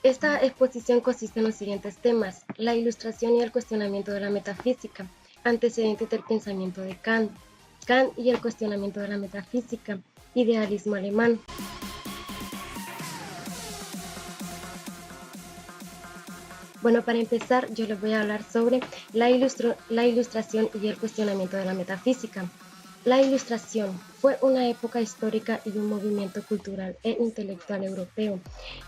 Esta exposición consiste en los siguientes temas: la ilustración y el cuestionamiento de la metafísica, antecedentes del pensamiento de Kant, Kant y el cuestionamiento de la metafísica, idealismo alemán. Bueno, para empezar, yo les voy a hablar sobre la ilustración y el cuestionamiento de la metafísica. La Ilustración fue una época histórica y un movimiento cultural e intelectual europeo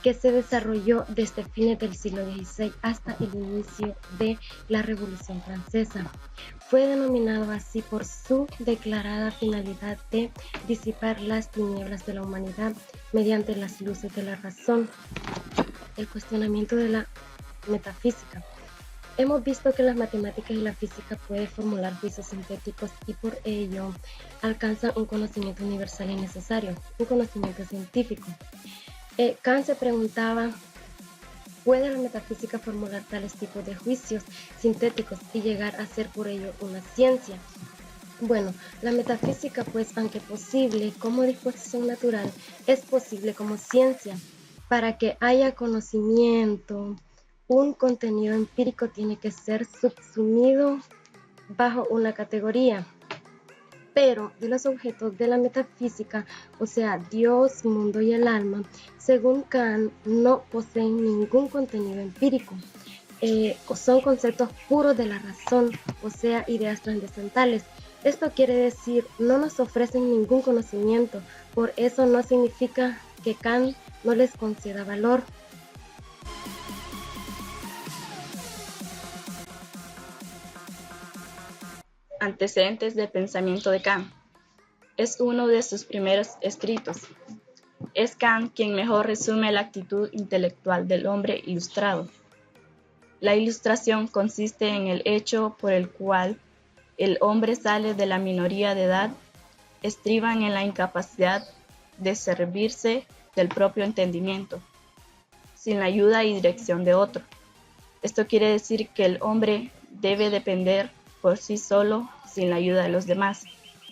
que se desarrolló desde fines del siglo XVI hasta el inicio de la Revolución Francesa. Fue denominado así por su declarada finalidad de disipar las tinieblas de la humanidad mediante las luces de la razón. El cuestionamiento de la metafísica. Hemos visto que las matemáticas y la física pueden formular juicios sintéticos y por ello alcanzan un conocimiento universal y necesario, un conocimiento científico. Kant se preguntaba, ¿puede la metafísica formular tales tipos de juicios sintéticos y llegar a ser por ello una ciencia? Bueno, la metafísica, pues, aunque posible como disposición natural, es posible como ciencia. Para que haya conocimiento, un contenido empírico tiene que ser subsumido bajo una categoría. Pero de los objetos de la metafísica, o sea, Dios, mundo y el alma, según Kant, no poseen ningún contenido empírico. Son conceptos puros de la razón, o sea, ideas trascendentales. Esto quiere decir, no nos ofrecen ningún conocimiento, por eso no significa que Kant no les conceda valor. Antecedentes del pensamiento de Kant. Es uno de sus primeros escritos. Es Kant quien mejor resume la actitud intelectual del hombre ilustrado. La ilustración consiste en el hecho por el cual el hombre sale de la minoría de edad, estriban en la incapacidad de servirse del propio entendimiento, sin la ayuda y dirección de otro. Esto quiere decir que el hombre debe depender por sí solo, sin la ayuda de los demás.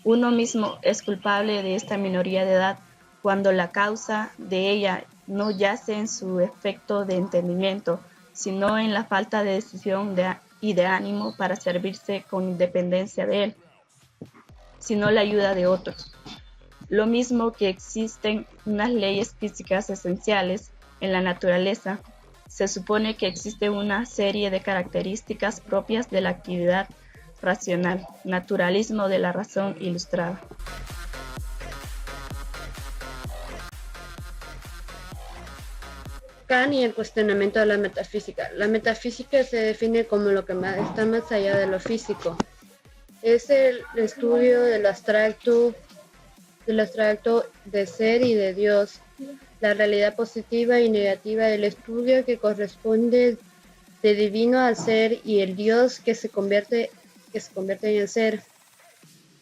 Uno mismo es culpable de esta minoría de edad cuando la causa de ella no yace en su efecto de entendimiento, sino en la falta de decisión y de ánimo para servirse con independencia de él, sino la ayuda de otros. Lo mismo que existen unas leyes físicas esenciales en la naturaleza, se supone que existe una serie de características propias de la actividad racional, naturalismo de la razón ilustrada. Kant y el cuestionamiento de la metafísica. La metafísica se define como lo que está más allá de lo físico. Es el estudio del abstracto de ser y de Dios, la realidad positiva y negativa del estudio que corresponde de divino al ser y el Dios que se convierte en el ser,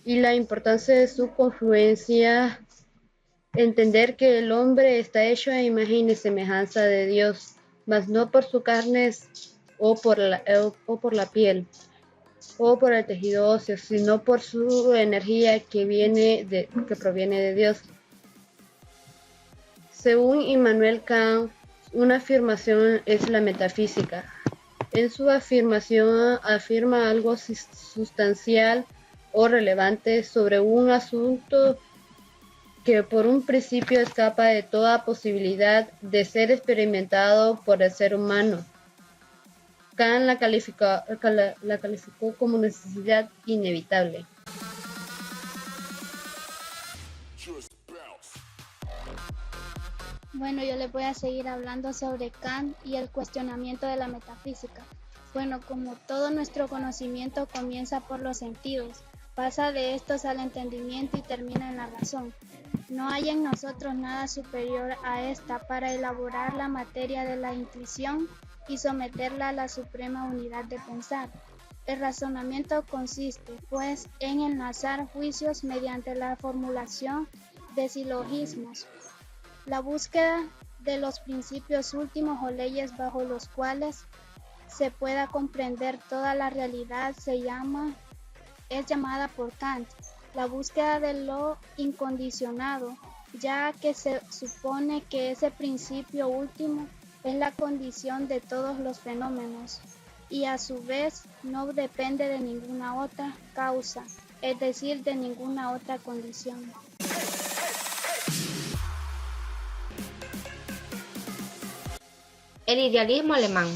y la importancia de su confluencia. Entender que el hombre está hecho a imagen y semejanza de Dios, mas no por su carne o por la piel o por el tejido óseo, sino por su energía que proviene de Dios. Según Immanuel Kant, una afirmación es la metafísica. En su afirmación afirma algo sustancial o relevante sobre un asunto que por un principio escapa de toda posibilidad de ser experimentado por el ser humano. Kant la calificó como necesidad inevitable. Bueno, yo les voy a seguir hablando sobre Kant y el cuestionamiento de la metafísica. Bueno, como todo nuestro conocimiento comienza por los sentidos, pasa de estos al entendimiento y termina en la razón. No hay en nosotros nada superior a esta para elaborar la materia de la intuición y someterla a la suprema unidad de pensar. El razonamiento consiste, pues, en enlazar juicios mediante la formulación de silogismos. La búsqueda de los principios últimos o leyes bajo los cuales se pueda comprender toda la realidad es llamada por Kant la búsqueda de lo incondicionado, ya que se supone que ese principio último es la condición de todos los fenómenos y a su vez no depende de ninguna otra causa, es decir, de ninguna otra condición. El idealismo alemán.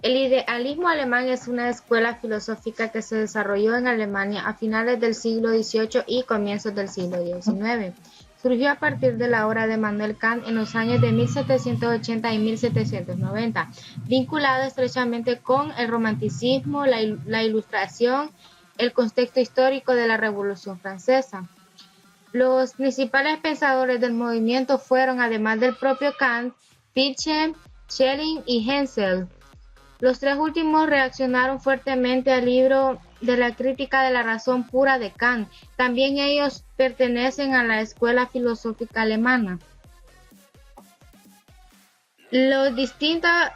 El idealismo alemán es una escuela filosófica que se desarrolló en Alemania a finales del siglo XVIII y comienzos del siglo XIX. Surgió a partir de la obra de Immanuel Kant en los años de 1780 y 1790, vinculado estrechamente con el romanticismo, la ilustración, el contexto histórico de la Revolución Francesa. Los principales pensadores del movimiento fueron, además del propio Kant, Fichte, Schelling y Husserl. Los tres últimos reaccionaron fuertemente al libro de la crítica de la razón pura de Kant. También ellos pertenecen a la escuela filosófica alemana. Las distintas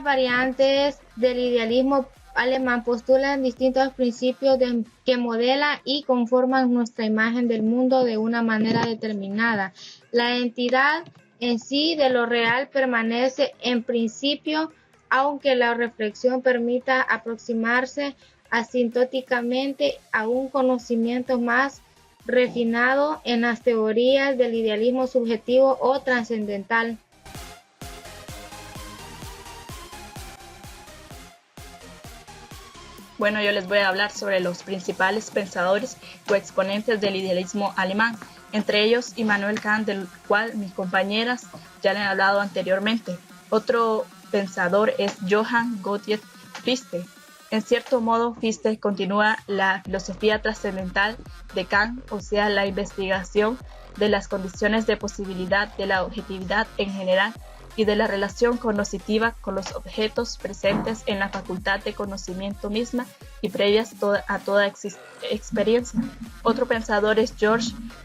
variantes del idealismo alemán postulan distintos principios que modelan y conforman nuestra imagen del mundo de una manera determinada. La entidad en sí de lo real permanece en principio, aunque la reflexión permita aproximarse asintóticamente a un conocimiento más refinado en las teorías del idealismo subjetivo o trascendental. Bueno, yo les voy a hablar sobre los principales pensadores o exponentes del idealismo alemán, entre ellos Immanuel Kant, del cual mis compañeras ya le han hablado anteriormente. Otro pensador es Johann Gottlieb Fichte. En cierto modo, Fichte continúa la filosofía trascendental de Kant, o sea, la investigación de las condiciones de posibilidad de la objetividad en general y de la relación cognoscitiva con los objetos presentes en la facultad de conocimiento misma y previas a toda experiencia. Otro pensador es Georg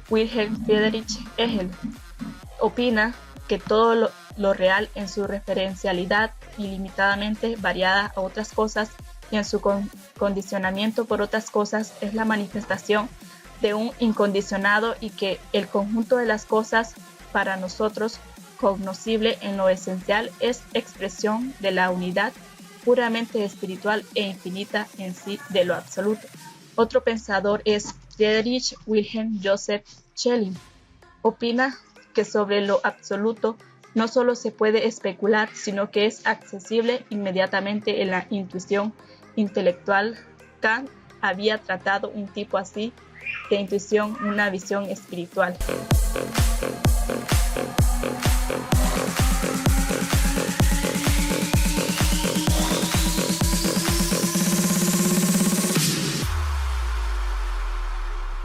Wilhelm Friedrich Hegel. Opina que todo lo real en su referencialidad ilimitadamente variada a otras cosas y en su condicionamiento por otras cosas es la manifestación de un incondicionado y que el conjunto de las cosas para nosotros cognoscible en lo esencial es expresión de la unidad puramente espiritual e infinita en sí de lo absoluto. Otro pensador es Friedrich Wilhelm Joseph Schelling. Opina que sobre lo absoluto no solo se puede especular, sino que es accesible inmediatamente en la intuición intelectual. Kant había tratado un tipo así de intuición, una visión espiritual.